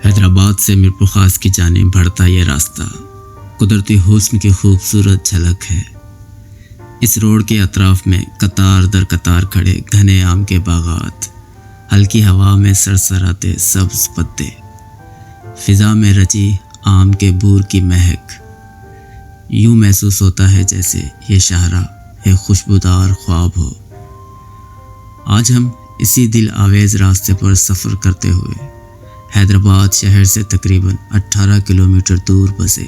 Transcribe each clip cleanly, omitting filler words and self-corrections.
हैदराबाद से मीरपुर खास की जानिब बढ़ता ये रास्ता कुदरती हुस्न की खूबसूरत झलक है। इस रोड के अतराफ में कतार दर कतार खड़े घने आम के बागात, हल्की हवा में सरसराते सब्ज पत्ते, फिजा में रची आम के बूर की महक। यूं महसूस होता है जैसे ये शाहरा एक खुशबूदार ख्वाब हो। आज हम इसी दिल आवेज रास्ते पर सफ़र करते हुए हैदराबाद शहर से तकरीबन 18 किलोमीटर दूर बसे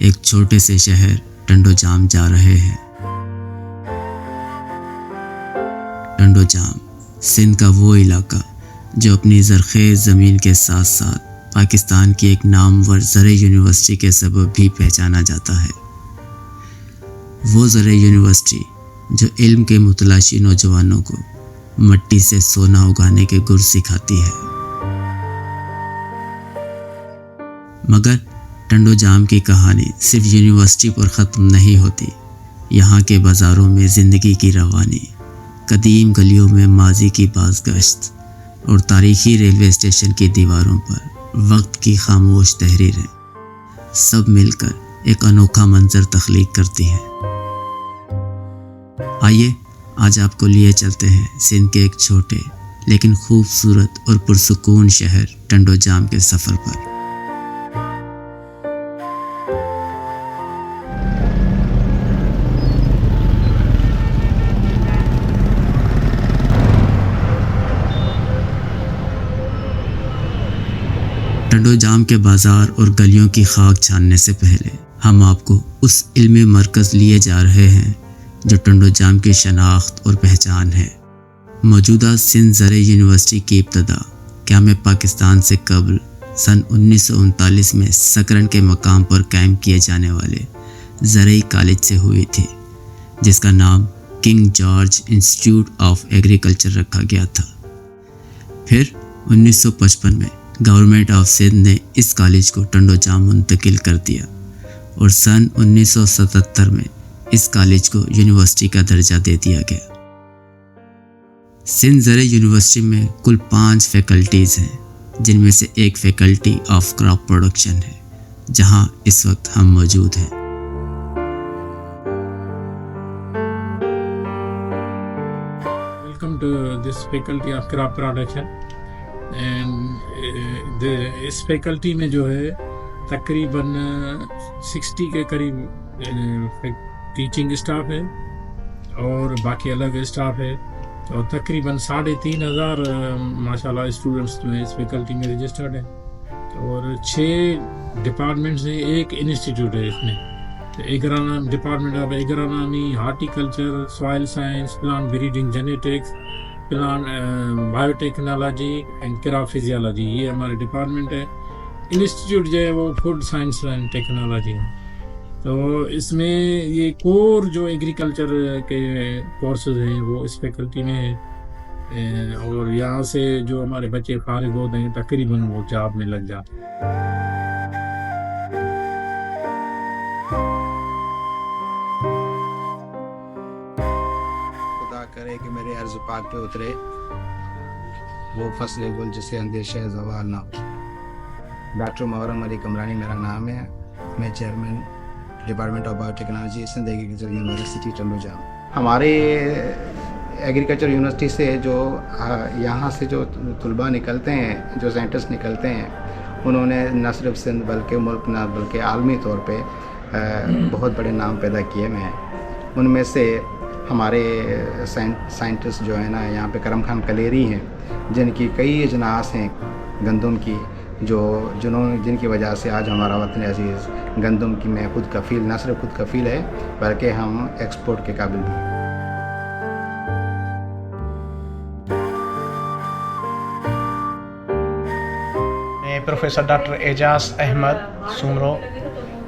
एक छोटे से शहर टंडोजाम जा रहे हैं। टंडोजाम सिंध का वो इलाका जो अपनी ज़रख़ेज़ ज़मीन के साथ साथ पाकिस्तान की एक नामवर ज़रे यूनिवर्सिटी के सबब भी पहचाना जाता है। वो ज़रे यूनिवर्सिटी जो इल्म के मुतलाशी नौजवानों को मिट्टी से सोना उगाने के गुर सिखाती है। मगर टंडोजाम की कहानी सिर्फ यूनिवर्सिटी पर ख़त्म नहीं होती। यहाँ के बाज़ारों में ज़िंदगी की रवानी, कदीम गलियों में माजी की बाज़गश्त और तारीख़ी रेलवे स्टेशन की दीवारों पर वक्त की खामोश तहरीरें सब मिलकर एक अनोखा मंजर तख्लीक करती हैं। आइए आज आपको लिए चलते हैं सिंध के एक छोटे लेकिन खूबसूरत और पुरसुकून शहर टंडोजाम के सफ़र पर। टंडोजाम के बाज़ार और गलियों की खाक छानने से पहले हम आपको उस इल्मी मरकज़ लिए जा रहे हैं जो टंडोजाम की शनाख्त और पहचान है। मौजूदा सिंध ज़रे यूनिवर्सिटी की इब्तदा क़याम पाकिस्तान से कबल सन 1939 में सकरन के मकाम पर कायम किए जाने वाले ज़रई कॉलेज से हुई थी, जिसका नाम king George institute of agriculture रखा गया था। फिर 1955 में गवर्नमेंट ऑफ सिंध ने इस कॉलेज को टंडोजाम मुंतकिल कर दिया और सन 1977 में इस कॉलेज को यूनिवर्सिटी का दर्जा दे दिया गया। सिंध ज़रे यूनिवर्सिटी में कुल 5 फैकल्टीज़ हैं, जिनमें से एक फैकल्टी ऑफ क्रॉप प्रोडक्शन है, जहां इस वक्त हम मौजूद हैं। Welcome to this faculty of crop production and इस फैकल्टी में जो है तकरीबन 60 के करीब टीचिंग स्टाफ है और बाकी अलग स्टाफ है। तो तकरीबन 3,500 माशाल्लाह स्टूडेंट्स जो है इस फैकल्टी में रजिस्टर्ड है और 6 डिपार्टमेंट्स हैं, एक इंस्टीट्यूट है इसमें। Department of agronomy, horticulture, soil science, plant breeding, genetics, plant biotechnology and crop physiology, ये हमारे डिपार्टमेंट है। इंस्टीट्यूट जो है वो फूड साइंस एंड टेक्नोलॉजी है। तो इसमें ये कोर जो एग्रीकल्चर के कोर्सेज हैं वो इस फैकल्टी में है और यहाँ से जो हमारे बच्चे फारिग होते हैं तकरीबन वो जॉब में लग जाते हैं। खुदा करे कि मेरे अर्ज़ पाक पे उतरे वो फसल गुल जिसे अंदेशा ज़वाल ना हो। डॉक्टर मुहर्रम अली कमरानी मेरा नाम है। मैं chairman department of biotechnology Sindh agriculture university Tandojam. हमारे एग्रीकल्चर यूनिवर्सिटी से जो यहाँ से जो तलबा निकलते हैं, जो साइंटिस्ट निकलते हैं, उन्होंने न सिर्फ सिंध बल्कि मुल्क न बल्कि आलमी तौर पे बहुत बड़े नाम पैदा किए हुए हैं। उनमें से हमारे साइंटिस्ट जो है ना, यहाँ पे करम खान कलेरी हैं, जिनकी कई अजनास हैं गंदम की, जिनकी वजह से आज हमारा वतन अजीज़ गंदम की में खुद कफ़ील, न सिर्फ खुद कफ़ील है बल्कि हम एक्सपोर्ट के काबिल भी हैं। मैं professor doctor Ejaz Ahmed Soomro,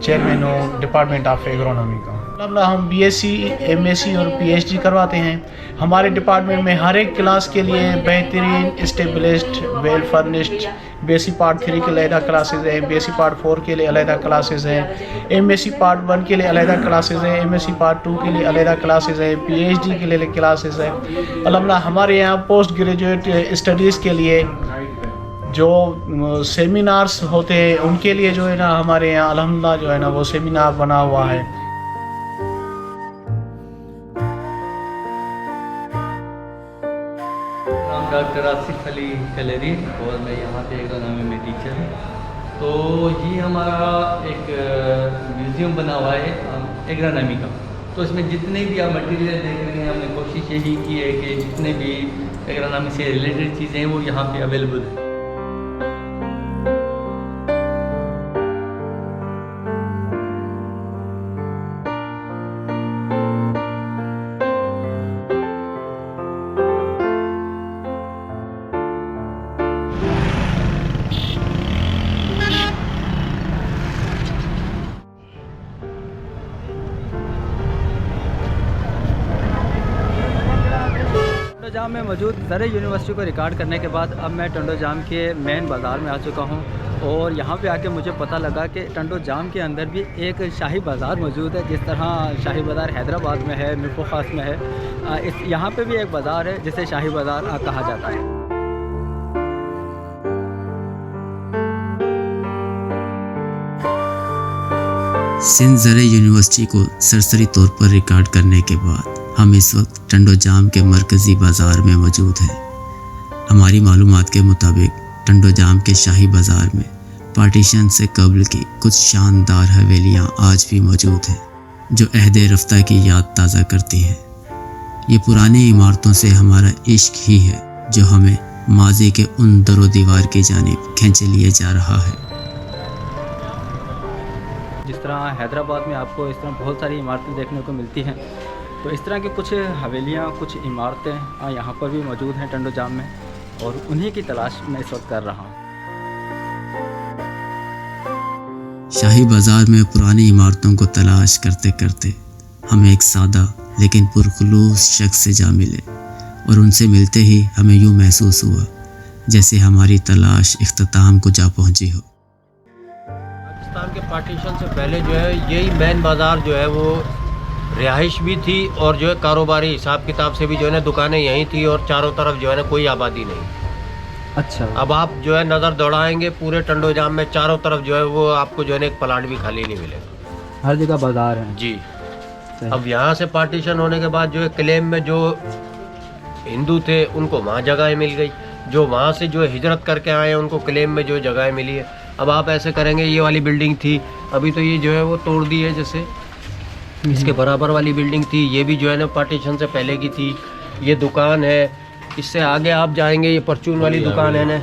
chairman हूँ डिपार्टमेंट ऑफ एग्रोनॉमी का। हम बीएससी, एमएससी और पीएचडी करवाते हैं। हमारे डिपार्टमेंट में हर एक क्लास के लिए बेहतरीन, established, well furnished BSc part 3 के अलहदा क्लासेस हैं, बीएससी पार्ट 4 के लिए अलहदा क्लासेस हैं, एमएससी पार्ट 1 के लिए अलहदा क्लासेस हैं, एमएससी पार्ट 2 के लिए अलहदा क्लासेस हैं, पीएचडी के लिए क्लासेस हैं। अल्हम्दुलिल्लाह हमारे यहाँ पोस्ट ग्रेजुएट स्टडीज़ के लिए जो सेमिनार्स होते हैं उनके लिए जो है ना हमारे यहाँ अल्हम्दुलिल्लाह जो है ना वो सेमिनार बना हुआ है। नाम डॉक्टर आसिफ अली कलेरी और मैं यहाँ पे एग्रोनॉमी में टीचर हूँ। तो ये हमारा एक म्यूज़ियम बना हुआ है एग्रोनॉमी का। तो इसमें जितने भी आप मटेरियल देख रहे हैं हमने कोशिश यही की है कि जितने भी एग्रोनॉमी से रिलेटेड चीज़ें हैं वो यहाँ पे अवेलेबल है। टंडो जाम में मौजूद ज़रे यूनिवर्सिटी को रिकॉर्ड करने के बाद अब मैं टंडो जाम के मेन बाज़ार में आ चुका हूँ और यहाँ पे आके मुझे पता लगा कि टंडो जाम के अंदर भी एक शाही बाज़ार मौजूद है। जिस तरह शाही बाज़ार हैदराबाद में है, मीरपुर ख़ास में है, इस यहाँ पे भी एक बाज़ार है जिसे शाही बाज़ार कहा जाता है। सिंध ज़रे यूनिवर्सिटी को सरसरी तौर पर रिकॉर्ड करने के बाद हम इस वक्त टंडो जाम के मरकज़ी बाज़ार में मौजूद हैं। हमारी मालूमात के मुताबिक टंडो जाम के शाही बाज़ार में पार्टीशन से कब्ल की कुछ शानदार हवेलियाँ आज भी मौजूद हैं जो अहद रफ्ता की याद ताज़ा करती है। ये पुरानी इमारतों से हमारा इश्क ही है जो हमें माजी के उन दरो दीवार की जानिब खींचे लिए जा रहा है। जिस तरह हैदराबाद में आपको इस तरह बहुत सारी इमारतें देखने को मिलती हैं, तो इस तरह की कुछ हवेलियाँ, कुछ इमारतें यहाँ पर भी मौजूद हैं टंडो जाम में और उन्हीं की तलाश मैं इस वक्त कर रहा हूँ। शाही बाज़ार में पुरानी इमारतों को तलाश करते करते हम एक सादा लेकिन पुरखुलूस शख्स से जा मिले और उनसे मिलते ही हमें यूँ महसूस हुआ जैसे हमारी तलाश इख्तिताम को जा पहुँची हो। पाकिस्तान के पार्टीशन से पहले जो है यही मेन बाज़ार जो है वो रिहाइश भी थी और जो है कारोबारी हिसाब किताब से भी जो है ना दुकानें यहीं थी और चारों तरफ जो है ना कोई आबादी नहीं। अच्छा, अब आप जो है नज़र दौड़ाएंगे पूरे टंडो जाम में चारों तरफ जो है वो आपको जो है ना एक प्लाट भी खाली नहीं मिलेगा, हर जगह बाज़ार है जी। अब यहाँ से पार्टीशन होने के बाद जो है क्लेम में जो हिंदू थे उनको वहाँ जगह मिल गई, जो वहाँ से जो हिजरत करके आए हैं उनको क्लेम में जो जगह मिली है। अब आप ऐसे करेंगे, ये वाली बिल्डिंग थी अभी तो ये जो है वो तोड़ दी है, जैसे इसके बराबर वाली बिल्डिंग थी ये भी जो है ना पार्टीशन से पहले की थी। ये दुकान है, इससे आगे आप जाएंगे ये परचून वाली दुकान है ना,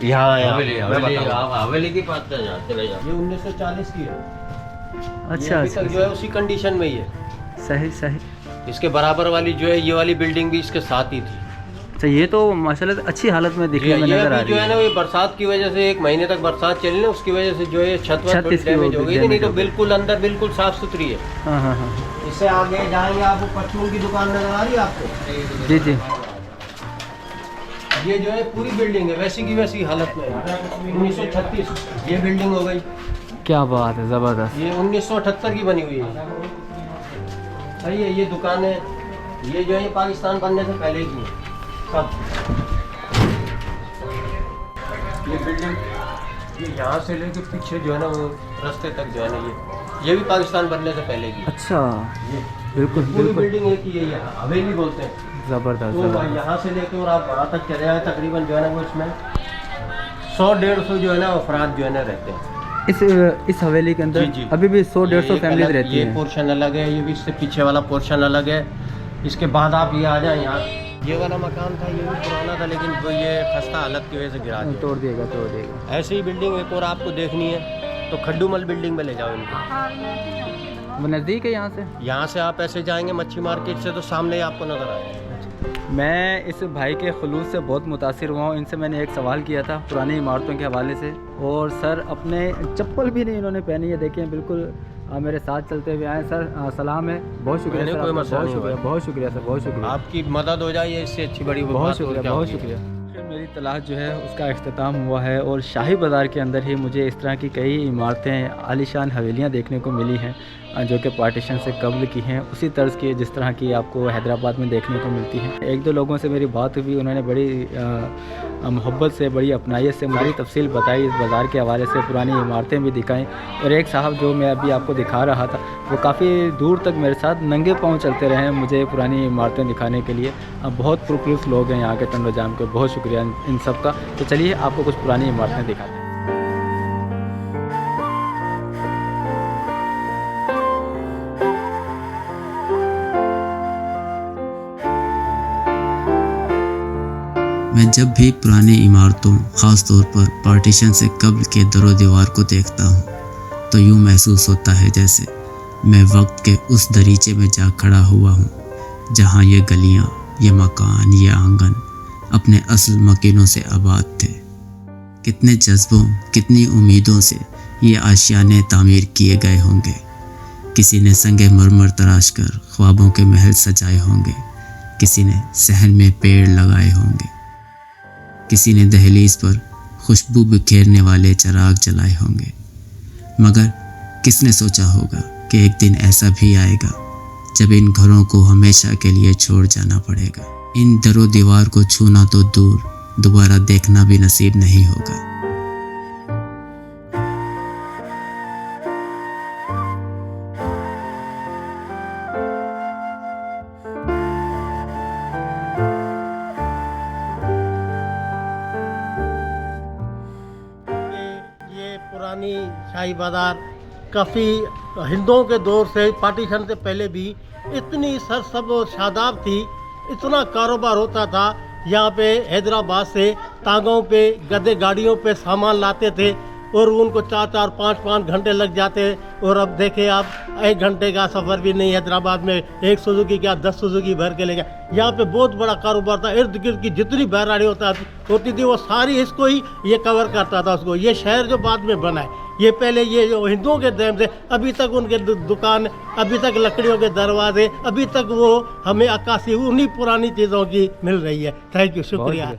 यहाँ हवेली की बात कर जाते हैं, ये 1940 की है। अच्छा, अभी तक जो है उसी कंडीशन में ही है। सही सही। इसके बराबर वाली जो है ये वाली बिल्डिंग भी इसके साथ ही थी। अच्छा, ये तो माशाल्लाह अच्छी हालत में दिखने में नजर आ रही जो है ना है। ये बरसात की वजह से 1 महीने तक बरसात चली ना, उसकी वजह से जो है छत छत इसकी डैमेज हो गई थी, नहीं तो हो गई। बिल्कुल अंदर बिल्कुल साफ सुथरी है। हाँ हाँ हाँ, इससे आगे जाएंगे आपको परचून की दुकान नजर आ रही है आपको, जी जी। ये जो है पूरी बिल्डिंग है वैसी की वैसी हालत में 1936 ये बिल्डिंग हो गई। क्या बात है, ज़बरदस्त। ये 1978 की बनी हुई है। सही है, ये दुकान है, ये जो है ये पाकिस्तान बनने से पहले की है सब। ये बिल्डिंग ये यहाँ से लेके पीछे जो है ना वो रास्ते तक जो है ना ये भी पाकिस्तान बनने से पहले की। अच्छा, ये बिल्कुल पूरी बिल्कुल, बिल्डिंग एक ही है, यहाँ हवेली बोलते हैं। ज़बरदस्त तो ज़बरदस्त। यहाँ से लेके और आप वहाँ तक चले जाए तकरीबन जो है ना वो इसमें 100-150 जो है ना अफराद जो है ना रहते हैं इस हवेली के अंदर। जी, जी। अभी भी 100-150 ये फैमिलीज अलग- रहती ये हैं। पोर्शन अलग है, ये भी इससे पीछे वाला पोर्शन अलग है। इसके बाद आप ये आ जाए यहाँ, ये वाला मकान था ये भी पुराना था लेकिन वो ये खस्ता हालत की वजह से गिरा दिया। तोड़ देगा। ऐसे ही बिल्डिंग एक और आपको देखनी है तो खड्डूमल बिल्डिंग में ले जाओ इनको। वो नज़दीक है यहाँ से। यहाँ से आप ऐसे जाएंगे मच्छी मार्केट से तो सामने ही आपको नजर आएगा। मैं इस भाई के खुलूस से बहुत मुतासिर हुआ हूँ। इनसे मैंने एक सवाल किया था पुरानी इमारतों के हवाले से, और सर अपने चप्पल भी नहीं इन्होंने पहनी है। देखिए बिल्कुल मेरे साथ चलते हुए आए। सर सलाम है, बहुत शुक्रिया मैंने सर, कोई आपका मसला बहुत नहीं शुक्रिया, भाई। बहुत शुक्रिया सर, बहुत शुक्रिया, आपकी मदद हो जाए इससे अच्छी बड़ी बहुत बात शुक्रिया, क्या बहुत होगी। शुक्रिया। मेरी तलाश जो है उसका इख्तिताम हुआ है और शाही बाज़ार के अंदर ही मुझे इस तरह की कई इमारतें, आलीशान हवेलियाँ देखने को मिली हैं जो कि पार्टीशन से कब्ल की हैं, उसी तर्ज़ की जिस तरह की आपको हैदराबाद में देखने को मिलती हैं। 1-2 लोगों से मेरी बात हुई, उन्होंने बड़ी मोहब्बत से, बड़ी अपनाइयत से सारी तफसील बताई इस बाज़ार के हवाले से, पुरानी इमारतें भी दिखाई। और एक साहब जो मैं अभी आपको दिखा रहा था वो काफ़ी दूर तक मेरे साथ नंगे पाँव चलते रहे मुझे पुरानी इमारतें दिखाने के लिए। अब बहुत पुरखलूस लोग हैं यहाँ के टंडो जाम के, बहुत शुक्रिया इन सब का। तो चलिए आपको कुछ पुरानी इमारतें दिखाते हैं। मैं जब भी पुरानी इमारतों, ख़ास तौर पर पार्टीशन से कब्ल के दरो दीवार को देखता हूँ तो यूँ महसूस होता है जैसे मैं वक्त के उस दरीचे में जा खड़ा हुआ हूँ जहाँ ये गलियाँ, ये मकान, ये आंगन अपने असल मकीनों से आबाद थे। कितने जज्बों, कितनी उम्मीदों से ये आशियाने तामीर किए गए होंगे। किसी ने संगे मरमर तराश कर ख्वाबों के महल सजाए होंगे, किसी ने सहन में पेड़ लगाए होंगे, किसी ने दहलीज पर खुशबू बिखेरने वाले चिराग जलाए होंगे। मगर किसने सोचा होगा कि एक दिन ऐसा भी आएगा जब इन घरों को हमेशा के लिए छोड़ जाना पड़ेगा। इन दरो दीवार को छूना तो दूर, दोबारा देखना भी नसीब नहीं होगा। पुरानी शाही बाज़ार काफ़ी हिंदुओं के दौर से, पार्टीशन से पहले भी इतनी सरसब्ज़ और शादाब थी, इतना कारोबार होता था। यहाँ पे हैदराबाद से तांगों पे, गधे गाड़ियों पे सामान लाते थे और उनको 4-4, 5-5 घंटे लग जाते। और अब देखें आप, 1 घंटे का सफ़र भी नहीं हैदराबाद में, एक सुजुकी क्या 10 सुजुकी भर के ले गया। यहाँ पे बहुत बड़ा कारोबार था, इर्द गिर्द की जितनी बहराड़ी होती थी वो सारी इसको ही ये कवर करता था उसको। ये शहर जो बाद में बना है, ये पहले ये जो हिंदुओं के देन से अभी तक उनके दुकान, अभी तक लकड़ियों के दरवाजे, अभी तक वो हमें अक्कासी उन्हीं पुरानी चीज़ों की मिल रही है। थैंक यू, शुक्रिया।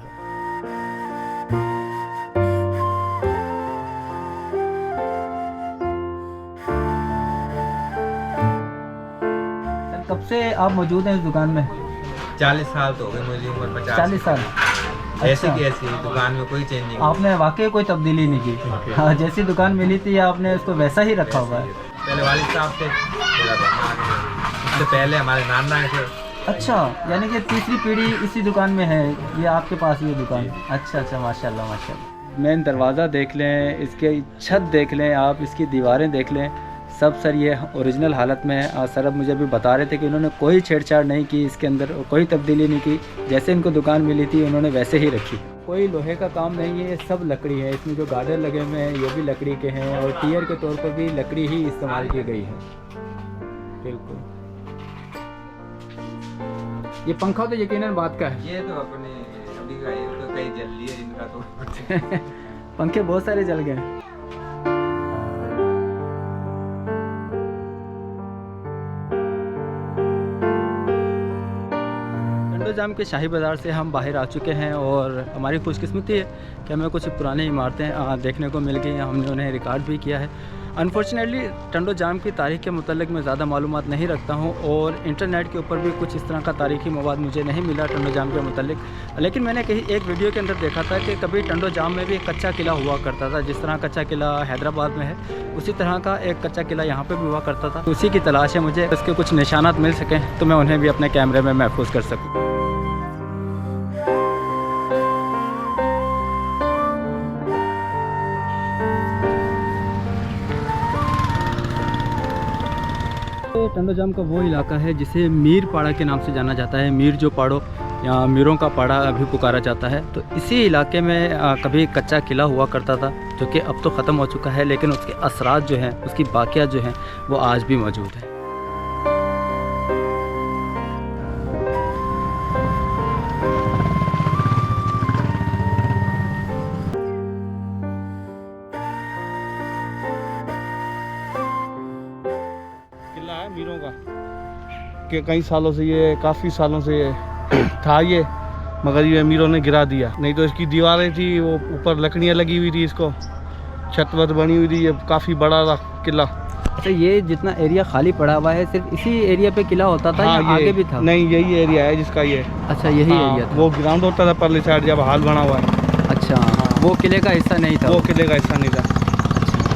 कब से आप मौजूद हैं इस दुकान में? 40 साल तो हो गए, मुझे उम्र 50। 40 साल। ऐसे अच्छा। की ऐसी दुकान में कोई चेंज नहीं। आपने वाकई कोई तब्दीली नहीं की। हाँ, जैसी दुकान मिली थी आपने उसको वैसा ही रखा हुआ है। पहले वालिद साहब थे, उससे पहले हमारे नाना थे। अच्छा, यानी कि तीसरी पीढ़ी इसी दुकान में है, ये आपके पास ये दुकान। अच्छा अच्छा, माशाल्लाह माशाल्लाह। मेन दरवाज़ा देख लें, इसके छत देख लें आप, इसकी दीवारें देख लें, सब सर ये ओरिजिनल हालत में है। सर अब मुझे अभी बता रहे थे कि उन्होंने कोई छेड़छाड़ नहीं की इसके अंदर, कोई तब्दीली नहीं की, जैसे इनको दुकान मिली थी उन्होंने वैसे ही रखी। कोई लोहे का काम नहीं है, सब लकड़ी है। इसमें जो गार्डर लगे हुए हैं ये भी लकड़ी के हैं और टियर के तौर पर भी लकड़ी ही इस्तेमाल की गई है। बिल्कुल। ये पंखा तो यकीनन बात का है। ये तो अपने अभी का, ये तो कई जल लिए इनका तो पंखे बहुत सारे जल गए। जाम के शाही बाज़ार से हम बाहर आ चुके हैं और हमारी खुशकिस्मती है कि हमें कुछ पुरानी इमारतें देखने को मिल गई हैं, हमने उन्हें रिकॉर्ड भी किया है। अनफॉर्चुनेटली टंडो जाम की तारीख़ के मुतल्लिक़ मैं ज़्यादा मालूमात नहीं रखता हूँ और इंटरनेट के ऊपर भी कुछ इस तरह का तारीख़ी मवाद मुझे नहीं मिला टंडो जाम के मुतल्लिक़। लेकिन मैंने कहीं एक वीडियो के अंदर देखा था कि कभी टंडो जाम में भी एक कच्चा किला हुआ करता था, जिस तरह कच्चा किला हैदराबाद में है उसी तरह का एक कच्चा किला यहाँ पर भी हुआ करता था। उसी की तलाश है मुझे, उसके कुछ निशानात मिल सकें तो मैं उन्हें भी अपने कैमरे में महफूज कर सकूँ। टंडो जाम का वो इलाका है जिसे मीर पाड़ा के नाम से जाना जाता है। मीर जो पाड़ो या मीरों का पाड़ा भी पुकारा जाता है। तो इसी इलाके में कभी कच्चा किला हुआ करता था जो कि अब तो ख़त्म हो चुका है, लेकिन उसके असरात जो हैं, उसकी बाक़ियात जो हैं वो आज भी मौजूद हैं। मीरों का कि कई सालों से ये, काफ़ी सालों से ये था ये, मगर ये मीरों ने गिरा दिया। नहीं तो इसकी दीवारें थी, वो ऊपर लकड़ियाँ लगी हुई थी, इसको छत वत बनी हुई थी, ये काफ़ी बड़ा था किला। अच्छा, ये जितना एरिया खाली पड़ा हुआ है सिर्फ इसी एरिया पे किला होता था? हाँ, या आगे भी था? नहीं, यही एरिया है जिसका ये। अच्छा, यही एरिया था। वो ग्राउंड होता था पहले साइड, जब हाल बना हुआ है वो किले का हिस्सा नहीं था? वो किले का हिस्सा नहीं था।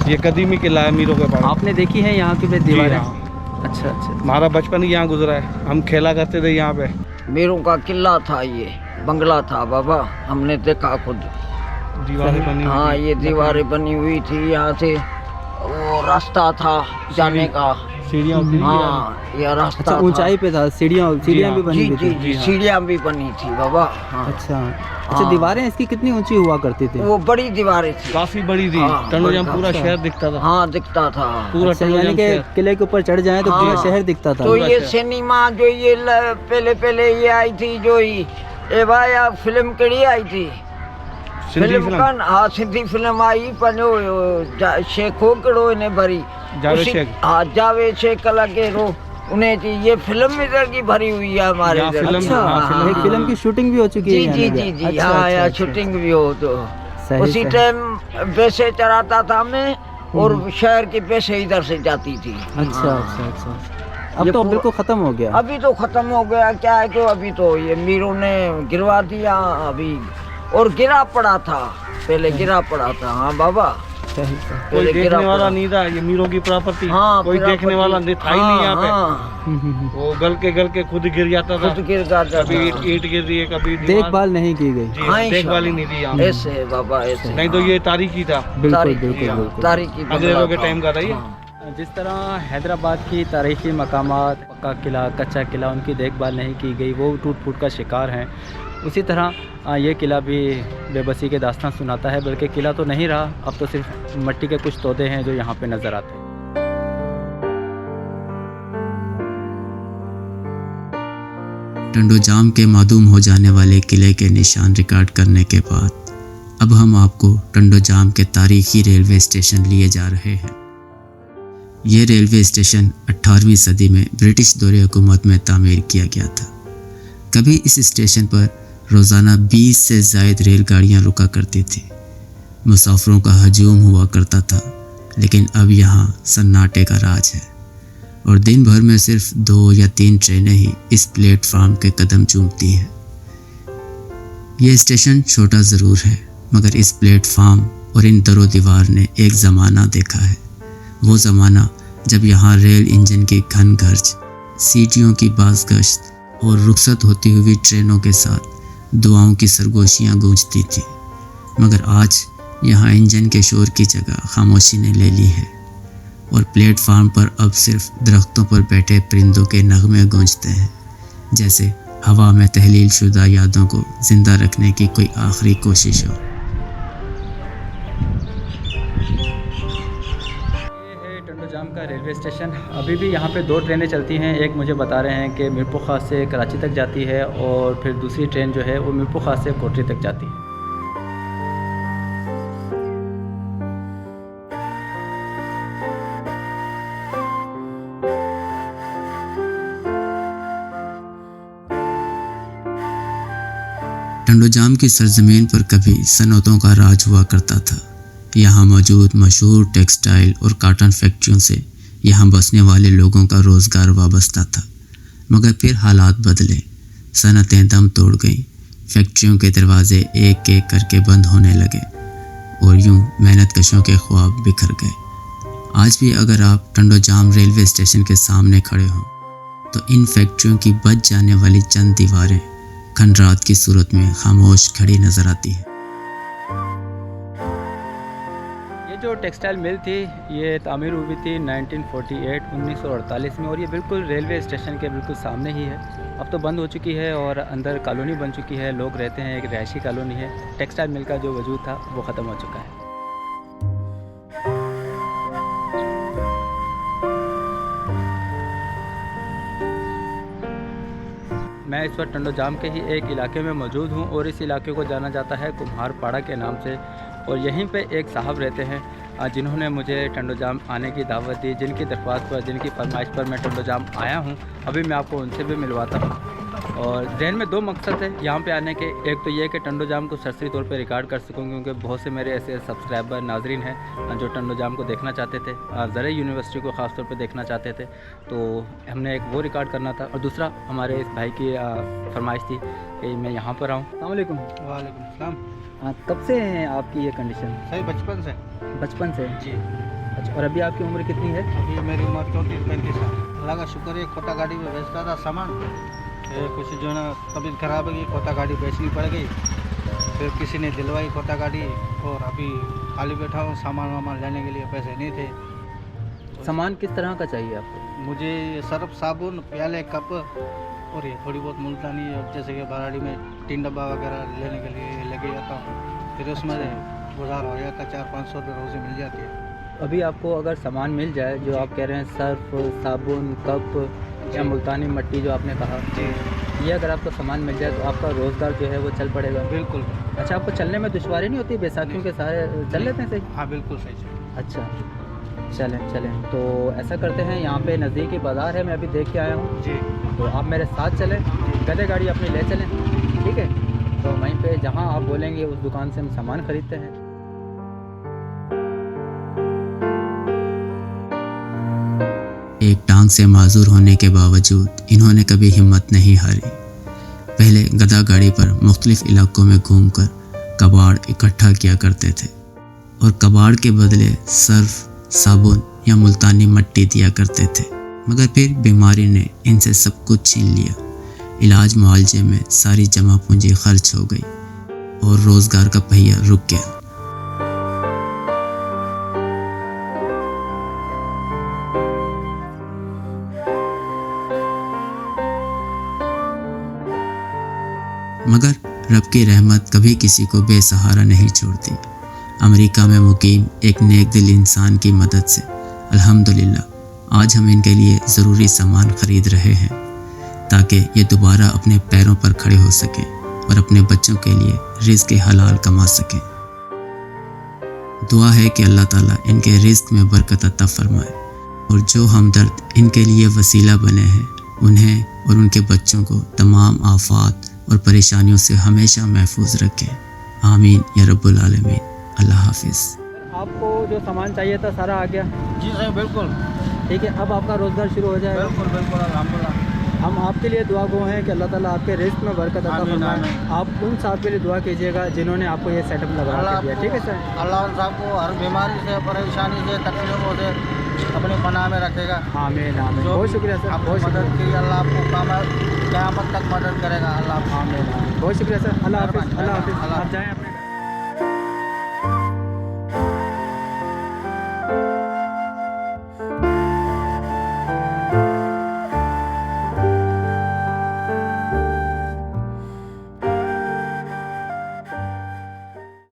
ये कदीमी किला है मीरों के पास। आपने देखी है यहाँ की भी दीवारें? हाँ। अच्छा अच्छा। हमारा बचपन ही यहाँ गुजरा है, हम खेला करते थे यहाँ पे। मीरों का किला था, ये बंगला था बाबा, हमने देखा खुद। दीवारें बनी हुई हाँ, थी। ये दीवारें बनी हुई थी, यहाँ से वो रास्ता था जाने का। सीढ़ियाँ भी। हाँ, ये रास्ता अच्छा, था। ऊंचाई पे था, सीढ़ियाँ भी बनी जी हुई जी थी? जी, सीढ़ियाँ भी बनी थी बाबा। हाँ। अच्छा अच्छा। हाँ। दीवारें इसकी कितनी ऊंची हुआ करती थी? वो बड़ी दीवारें थी, काफी बड़ी थी। हाँ, टंडो जाम बड़ी पूरा काफी। शहर दिखता था। हाँ दिखता था। पूरा अच्छा, टंडो यानी जाम कि शहर। किले के ऊपर चढ़ जाएं तो पूरा हाँ। शहर दिखता था? तो ये शहर। सिनेमा जो ये पहले ये आई थी, जो ही ए भाई आप फिल्म कड़ी आई थी? फिल्म का हाँ, सिंधी फिल्म आई पंहिंजो शेखो कड़ो इन्हें भरी जावेद शेख। हाँ, जावेद शेख लगे रो उन्हें जी, ये फिल्म इधर की भरी हुई है हमारे यहाँ इधर। फिल्म- अच्छा, हाँ, एक फिल्म की शूटिंग भी हो चुकी है जी यहाँ जी पे? जी जी। अच्छा, हाँ, अच्छा, यहाँ अच्छा। शूटिंग भी हो तो सही, उसी सही। टाइम पैसे चढ़ाता था मैं, और शहर के पैसे इधर से जाती थी। अच्छा हाँ। अच्छा अच्छा। अब ये तो पूरा- बिल्कुल खत्म हो गया। अभी तो खत्म हो गया, क्या है कि अभी तो ये मीरों ने गिरवा दिया अभी, और गिरा पड़ा था पहले, गिरा पड़ा था। हाँ बाबा, सही सही। कोई पहले गिरा देखने वाला पड़ा। नहीं था, ये मीरों की प्रॉपर्टी। हाँ, कोई देखने प्रॉपर्टी। वाला था ही नहीं यहाँ पे। हाँ, वो गल के खुद गिर जाता था। खुद गिर जाता कभी था। ईंट गिर रही है, कभी दीवार। देखभाल नहीं की गई। जी, हाँ, देखभाल ही नहीं थी यहाँ पे। ऐसे बाबा, ऐसे। नहीं तो ये तारीखी था। बिल्कुल तारीखी- बिल्कुल बिल्कुल। तारीखी अंग्रेजों के था। टाइम का था ये। हाँ। जिस तरह हैदराबाद की तारीखी मकामात, पक्का किला, कच्चा किला, उनकी देखभाल नहीं की गई, वो टूट फूट का शिकार हैं, उसी तरह ये किला भी बेबसी के दास्तान सुनाता है। बल्कि किला तो नहीं रहा, अब तो सिर्फ मिट्टी के कुछ तोदे हैं जो यहाँ पे नज़र आते हैं। टंडो जाम के मादूम हो जाने वाले किले के निशान रिकॉर्ड करने के बाद अब हम आपको टंडो जाम के तारीखी रेलवे स्टेशन लिए जा रहे हैं। ये रेलवे स्टेशन 18वीं सदी में ब्रिटिश दौरे हुकूमत में तामीर किया गया था। कभी इस स्टेशन पर रोज़ाना 20 से ज़ायद रेलगाड़ियाँ रुका करती थी। मुसाफिरों का हजूम हुआ करता था, लेकिन अब यहाँ सन्नाटे का राज है और दिन भर में सिर्फ 2 या 3 ट्रेनें ही इस प्लेटफार्म के कदम चूमती हैं। ये स्टेशन छोटा ज़रूर है, मगर इस प्लेटफार्म और इन दरो दीवार ने एक ज़माना देखा है। वो ज़माना जब यहाँ रेल इंजन की घन गर्ज, सीटियों की बाज़ गश्त और रुखसत होती हुई ट्रेनों के साथ दुआओं की सरगोशियाँ गूंजती थी। मगर आज यहाँ इंजन के शोर की जगह खामोशी ने ले ली है और प्लेटफार्म पर अब सिर्फ दरख्तों पर बैठे परिंदों के नगमे गूंजते हैं, जैसे हवा में तहलील शुदा यादों को ज़िंदा रखने की कोई आखिरी कोशिश हो। टंडो जाम का रेलवे स्टेशन। अभी भी यहाँ पे 2 ट्रेनें चलती हैं। एक मुझे बता रहे हैं कि मीरपुर खास से कराची तक जाती है और फिर दूसरी ट्रेन जो है वो मीरपुर खास से कोटरी तक जाती है। टंडो जाम की सरजमीन पर कभी सनतों का राज हुआ करता था। यहाँ मौजूद मशहूर टेक्सटाइल और कॉटन फैक्ट्रियों से यहाँ बसने वाले लोगों का रोज़गार वाबस्ता था। मगर फिर हालात बदले, सनतें दम तोड़ गईं, फैक्ट्रियों के दरवाजे एक एक करके बंद होने लगे और यूं मेहनत कशों के ख्वाब बिखर गए। आज भी अगर आप टंडो जाम रेलवे स्टेशन के सामने खड़े हों तो इन फैक्ट्रियों की बच जाने वाली चंद दीवारें खंडरात की सूरत में खामोश खड़ी नजर आती है। ये जो टेक्सटाइल मिल थी ये तामीर हुई थी 1948 में और ये बिल्कुल रेलवे स्टेशन के बिल्कुल सामने ही है। अब तो बंद हो चुकी है और अंदर कॉलोनी बन चुकी है, लोग रहते हैं, एक रिहायशी कॉलोनी है। टेक्सटाइल मिल का जो वजूद था वो ख़त्म हो चुका है। मैं इस वक्त टंडो जाम के ही एक इलाके में मौजूद हूँ और इस इलाके को जाना जाता है कुम्हार पाड़ा के नाम से। और यहीं पे एक साहब रहते हैं जिन्होंने मुझे टंडो जाम आने की दावत दी, जिनकी दरख्वास्त पर, जिनकी फरमाइश पर मैं टंडो जाम आया हूँ। अभी मैं आपको उनसे भी मिलवाता हूँ। और जहन में 2 मकसद है यहाँ पे आने के। एक तो ये कि टंडो जाम को सरसरी तौर पे रिकॉर्ड कर सकूँ, क्योंकि बहुत से मेरे ऐसे सब्सक्राइबर नाजरीन हैं जो टंडो जाम को देखना चाहते थे, ज़रे यूनिवर्सिटी को ख़ास तौर पे देखना चाहते थे, तो हमने एक वो रिकॉर्ड करना था। और दूसरा हमारे इस भाई की फरमाइश थी कि मैं यहाँ पर आऊँ। अस्सलाम वालेकुम। वालेकुम सलाम। हाँ, कब से हैं आपकी ये कंडीशन? सही बचपन से। बचपन से जी। अच्छा, और अभी आपकी उम्र कितनी है? अभी मेरी उम्र 34-35 साल। अल्लाह का शुक्र है, खोटा गाड़ी में बेचता था सामान, फिर कुछ जो है ना तबीयत खराब हो गई, खोटा गाड़ी बेचनी पड़ गई, फिर किसी ने दिलवाई खोटा गाड़ी, और अभी खाली बैठा हूँ, सामान वामान लेने के लिए पैसे नहीं थे। सामान किस तरह का चाहिए आपको? मुझे सर्फ, साबुन, प्याले, कप और ये थोड़ी बहुत मुल्तानी, जैसे कि बराड़ी में 3 डब्बा वगैरह लेने के लिए लेके जाता हूँ, फिर उसमें गुजार हो जाता, 400-500 रुपये रोज़ी मिल जाती है। अभी आपको अगर सामान मिल जाए जो आप कह रहे हैं, सर्फ, साबुन, कप या मुल्तानी मट्टी जो आपने कहा, ये अगर आपको सामान मिल जाए तो आपका रोज़गार जो है वो चल पड़ेगा? बिल्कुल। अच्छा, आपको चलने में दुश्वारी नहीं होती? बैसाखियों के सारे चल लेते हैं सही? हाँ बिल्कुल सही। अच्छा, चलें तो ऐसा करते हैं, यहाँ पे नज़दीकी बाज़ार है, मैं अभी देख के आया हूँ जी, तो आप मेरे साथ चलें, गधे गाड़ी अपनी ले चलें, ठीक है? तो वहीं पे जहाँ आप बोलेंगे उस दुकान से हम सामान ख़रीदते हैं। एक टांग से माजूर होने के बावजूद इन्होंने कभी हिम्मत नहीं हारी। पहले गधा गाड़ी पर मुख्तलिफ इलाकों में घूमकर कबाड़ इकट्ठा किया करते थे और कबाड़ के बदले सर्फ, साबुन या मुल्तानी मट्टी दिया करते थे, मगर फिर बीमारी ने इनसे सब कुछ छीन लिया। इलाज मुआवजे में सारी जमा पूंजी खर्च हो गई और रोज़गार का पहिया रुक गया। मगर रब की रहमत कभी किसी को बेसहारा नहीं छोड़ती। अमेरिका में मुकीम एक नेक दिल इंसान की मदद से अल्हम्दुलिल्लाह आज हम इनके लिए ज़रूरी सामान ख़रीद रहे हैं ताकि ये दोबारा अपने पैरों पर खड़े हो सकें और अपने बच्चों के लिए रिज़्क़ हलाल कमा सकें। दुआ है कि अल्लाह ताला इनके रिज़्क़ में बरकत अता फरमाए और जो हमदर्द इनके लिए वसीला बने हैं उन्हें और उनके बच्चों को तमाम आफात और परेशानियों से हमेशा महफूज रखें। आमीन या रब्बुल आलमीन। अल्लाह हाफिज़। आपको जो सामान चाहिए था सारा आ गया? जी सर, बिल्कुल ठीक है, अब आपका रोज़गार शुरू हो जाएगा? बिल्कुल बिल्कुल, अल्हम्दुलिल्लाह। हम आपके लिए दुआ गो हैं कि अल्लाह ताला आपके रिस्क में बरकत अता फरमाए। आप उन साहब के लिए दुआ कीजिएगा जिन्होंने आपको ये सेटअप लगा के दिया, ठीक है सर? अल्लाह उन साहब को हर बीमारी से, परेशानी से, तकलीफों से अपने पनाह में रखेगा। आमीन आमीन। बहुत शुक्रिया सर, बहुत मदद की, अल्लाह आपको क़यामत तक मदद करेगा। अल्लाह आमीन आमीन। बहुत शुक्रिया सर, अल्लाह हाफिज़। अल्लाह हाफिज़। आप जाएँ अपने